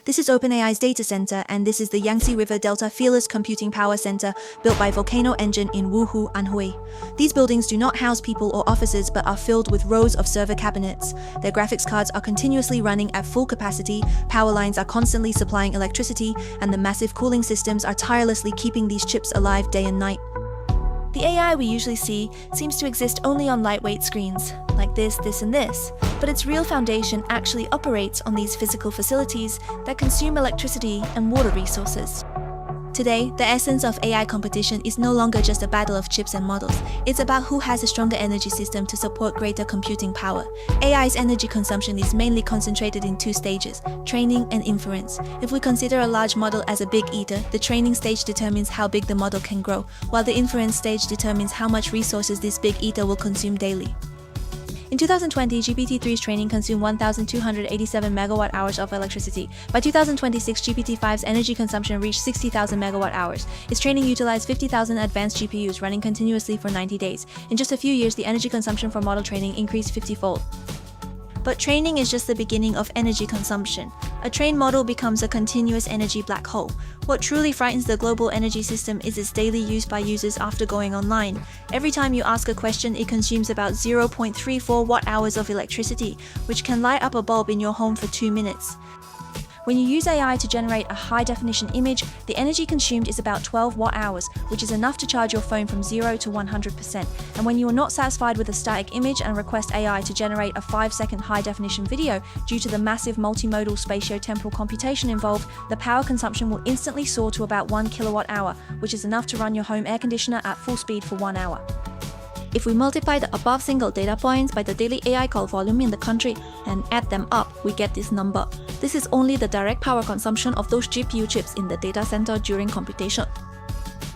This is OpenAI's data center, and this is the Yangtze River Delta Fearless Computing Power Center built by Volcano Engine in Wuhu, Anhui. These buildings do not house people or offices but are filled with rows of server cabinets. Their graphics cards are continuously running at full capacity, power lines are constantly supplying electricity, and the massive cooling systems are tirelessly keeping these chips alive day and night. The AI we usually see seems to exist only on lightweight screens, like this, and this, but its real foundation actually operates on these physical facilities that consume electricity and water resources. Today, the essence of AI competition is no longer just a battle of chips and models. It's about who has a stronger energy system to support greater computing power. AI's energy consumption is mainly concentrated in two stages: training and inference. If we consider a large model as a big eater, the training stage determines how big the model can grow, while the inference stage determines how much resources this big eater will consume daily. In 2020, GPT-3's training consumed 1,287 megawatt-hours of electricity. By 2026, GPT-5's energy consumption reached 60,000 megawatt-hours. Its training utilized 50,000 advanced GPUs running continuously for 90 days. In just a few years, the energy consumption for model training increased 50-fold. But training is just the beginning of energy consumption. A trained model becomes a continuous energy black hole. What truly frightens the global energy system is its daily use by users after going online. Every time you ask a question, it consumes about 0.34 watt-hours of electricity, which can light up a bulb in your home for 2 minutes. When you use AI to generate a high-definition image, the energy consumed is about 12 watt-hours, which is enough to charge your phone from 0 to 100%. And when you are not satisfied with a static image and request AI to generate a 5-second high-definition video, due to the massive multimodal spatio-temporal computation involved, the power consumption will instantly soar to about 1 kilowatt-hour, which is enough to run your home air conditioner at full speed for 1 hour. If we multiply the above single data points by the daily AI call volume in the country and add them up, we get this number. This is only the direct power consumption of those GPU chips in the data center during computation.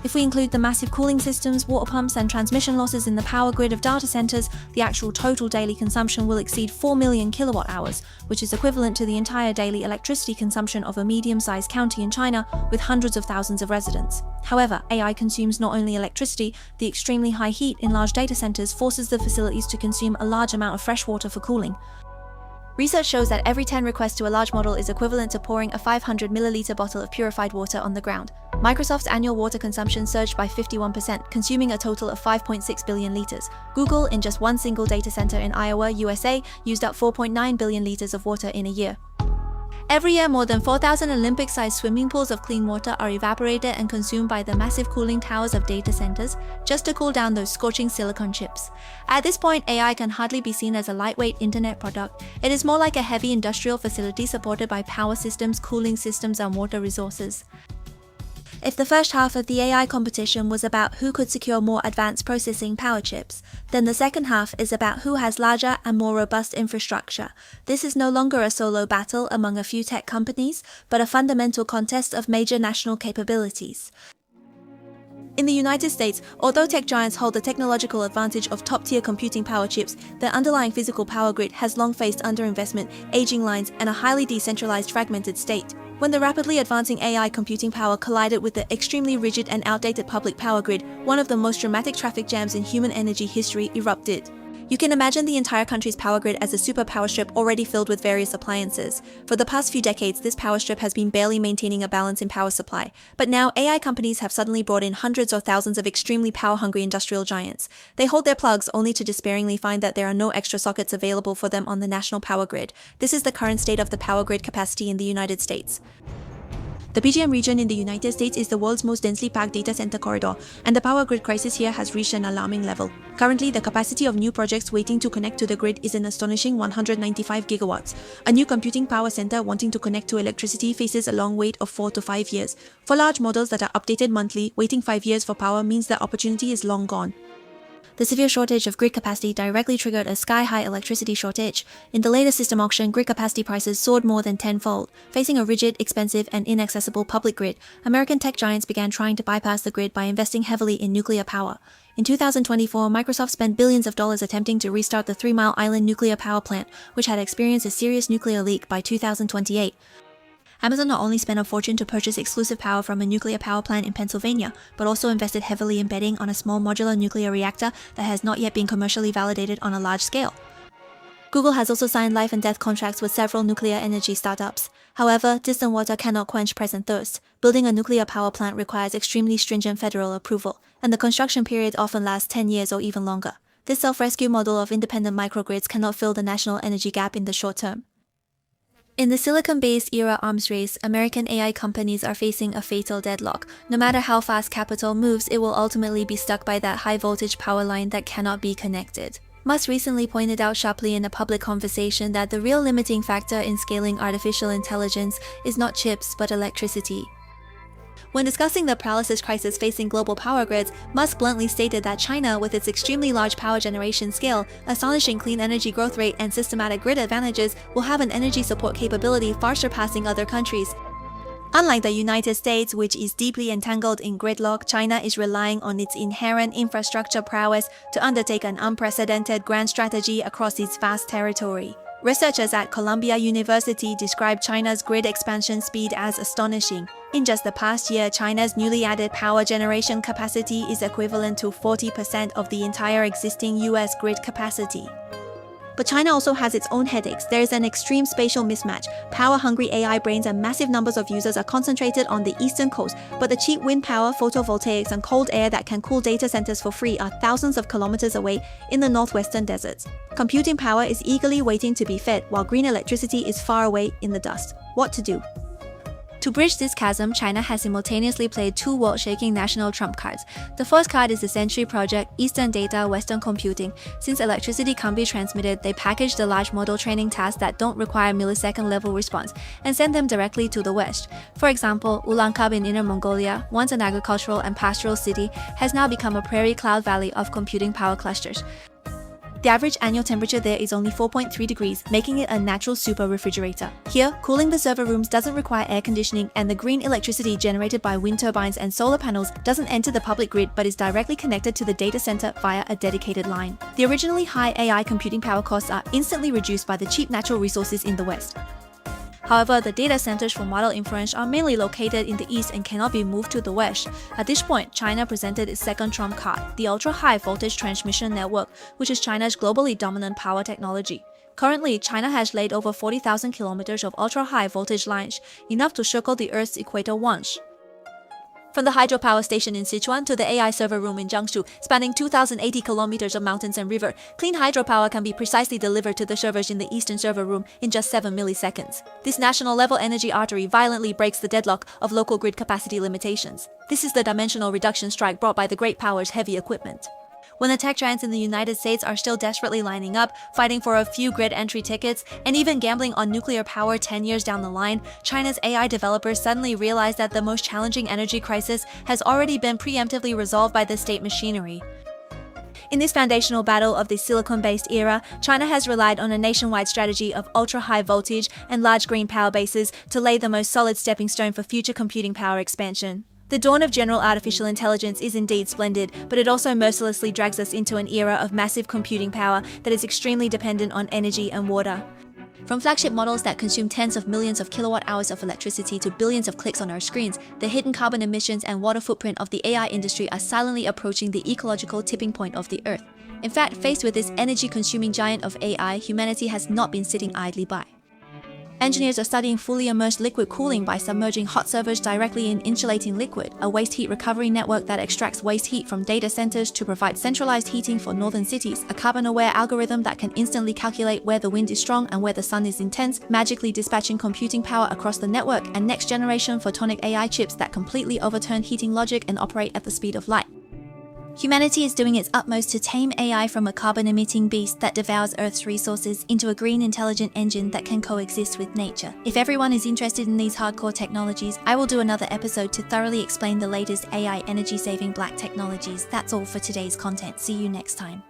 If we include the massive cooling systems, water pumps, and transmission losses in the power grid of data centers, the actual total daily consumption will exceed 4 million kilowatt-hours, which is equivalent to the entire daily electricity consumption of a medium-sized county in China with hundreds of thousands of residents. However, AI consumes not only electricity, the extremely high heat in large data centers forces the facilities to consume a large amount of fresh water for cooling. Research shows that every 10 requests to a large model is equivalent to pouring a 500 milliliter bottle of purified water on the ground. Microsoft's annual water consumption surged by 51%, consuming a total of 5.6 billion liters. Google, in just one single data center in Iowa, USA, used up 4.9 billion liters of water in a year. Every year, more than 4,000 Olympic-sized swimming pools of clean water are evaporated and consumed by the massive cooling towers of data centers just to cool down those scorching silicon chips. At this point, AI can hardly be seen as a lightweight internet product. It is more like a heavy industrial facility supported by power systems, cooling systems, and water resources. If the first half of the AI competition was about who could secure more advanced processing power chips, then the second half is about who has larger and more robust infrastructure. This is no longer a solo battle among a few tech companies, but a fundamental contest of major national capabilities. In the United States, although tech giants hold the technological advantage of top-tier computing power chips, their underlying physical power grid has long faced underinvestment, aging lines, and a highly decentralized, fragmented state. When the rapidly advancing AI computing power collided with the extremely rigid and outdated public power grid, one of the most dramatic traffic jams in human energy history erupted. You can imagine the entire country's power grid as a super power strip already filled with various appliances. For the past few decades, this power strip has been barely maintaining a balance in power supply. But now, AI companies have suddenly brought in hundreds or thousands of extremely power-hungry industrial giants. They hold their plugs only to despairingly find that there are no extra sockets available for them on the national power grid. This is the current state of the power grid capacity in the United States. The PJM region in the United States is the world's most densely packed data center corridor, and the power grid crisis here has reached an alarming level. Currently, the capacity of new projects waiting to connect to the grid is an astonishing 195 gigawatts. A new computing power center wanting to connect to electricity faces a long wait of 4 to 5 years. For large models that are updated monthly, waiting 5 years for power means that opportunity is long gone. The severe shortage of grid capacity directly triggered a sky-high electricity shortage. In the latest system auction, grid capacity prices soared more than tenfold. Facing a rigid, expensive, and inaccessible public grid, American tech giants began trying to bypass the grid by investing heavily in nuclear power. In 2024, Microsoft spent billions of dollars attempting to restart the 3 Mile Island nuclear power plant, which had experienced a serious nuclear leak by 2028. Amazon not only spent a fortune to purchase exclusive power from a nuclear power plant in Pennsylvania, but also invested heavily in betting on a small modular nuclear reactor that has not yet been commercially validated on a large scale. Google has also signed life and death contracts with several nuclear energy startups. However, distant water cannot quench present thirst. Building a nuclear power plant requires extremely stringent federal approval, and the construction period often lasts 10 years or even longer. This self-rescue model of independent microgrids cannot fill the national energy gap in the short term. In the silicon-based era arms race, American AI companies are facing a fatal deadlock. No matter how fast capital moves, it will ultimately be stuck by that high-voltage power line that cannot be connected. Musk recently pointed out sharply in a public conversation that the real limiting factor in scaling artificial intelligence is not chips but electricity. When discussing the paralysis crisis facing global power grids, Musk bluntly stated that China, with its extremely large power generation scale, astonishing clean energy growth rate, and systematic grid advantages, will have an energy support capability far surpassing other countries. Unlike the United States, which is deeply entangled in gridlock, China is relying on its inherent infrastructure prowess to undertake an unprecedented grand strategy across its vast territory. Researchers at Columbia University describe China's grid expansion speed as astonishing. In just the past year, China's newly added power generation capacity is equivalent to 40% of the entire existing US grid capacity. But China also has its own headaches. There is an extreme spatial mismatch. Power-hungry AI brains and massive numbers of users are concentrated on the eastern coast, but the cheap wind power, photovoltaics, and cold air that can cool data centers for free are thousands of kilometers away in the northwestern deserts. Computing power is eagerly waiting to be fed, while green electricity is far away in the dust. What to do? To bridge this chasm, China has simultaneously played two world-shaking national trump cards. The first card is the Century Project, Eastern Data, Western Computing. Since electricity can't be transmitted, they package the large model training tasks that don't require millisecond-level response and send them directly to the West. For example, Ulaanbaatar in Inner Mongolia, once an agricultural and pastoral city, has now become a prairie cloud valley of computing power clusters. The average annual temperature there is only 4.3 degrees, making it a natural super refrigerator. Here, cooling the server rooms doesn't require air conditioning, and the green electricity generated by wind turbines and solar panels doesn't enter the public grid but is directly connected to the data center via a dedicated line. The originally high AI computing power costs are instantly reduced by the cheap natural resources in the West. However, the data centers for model inference are mainly located in the east and cannot be moved to the west. At this point, China presented its second trump card, the ultra-high voltage transmission network, which is China's globally dominant power technology. Currently, China has laid over 40,000 kilometers of ultra-high voltage lines, enough to circle the Earth's equator once. From the hydropower station in Sichuan to the AI server room in Jiangsu, spanning 2,080 kilometers of mountains and river, clean hydropower can be precisely delivered to the servers in the eastern server room in just 7 milliseconds. This national-level energy artery violently breaks the deadlock of local grid capacity limitations. This is the dimensional reduction strike brought by the great powers' heavy equipment. When the tech giants in the United States are still desperately lining up, fighting for a few grid entry tickets, and even gambling on nuclear power 10 years down the line, China's AI developers suddenly realize that the most challenging energy crisis has already been preemptively resolved by the state machinery. In this foundational battle of the silicon-based era, China has relied on a nationwide strategy of ultra-high voltage and large green power bases to lay the most solid stepping stone for future computing power expansion. The dawn of general artificial intelligence is indeed splendid, but it also mercilessly drags us into an era of massive computing power that is extremely dependent on energy and water. From flagship models that consume tens of millions of kilowatt-hours of electricity to billions of clicks on our screens, the hidden carbon emissions and water footprint of the AI industry are silently approaching the ecological tipping point of the Earth. In fact, faced with this energy-consuming giant of AI, humanity has not been sitting idly by. Engineers are studying fully immersed liquid cooling by submerging hot servers directly in insulating liquid, a waste heat recovery network that extracts waste heat from data centers to provide centralized heating for northern cities, a carbon-aware algorithm that can instantly calculate where the wind is strong and where the sun is intense, magically dispatching computing power across the network, and next-generation photonic AI chips that completely overturn heating logic and operate at the speed of light. Humanity is doing its utmost to tame AI from a carbon-emitting beast that devours Earth's resources into a green intelligent engine that can coexist with nature. If everyone is interested in these hardcore technologies, I will do another episode to thoroughly explain the latest AI energy-saving black technologies. That's all for today's content. See you next time.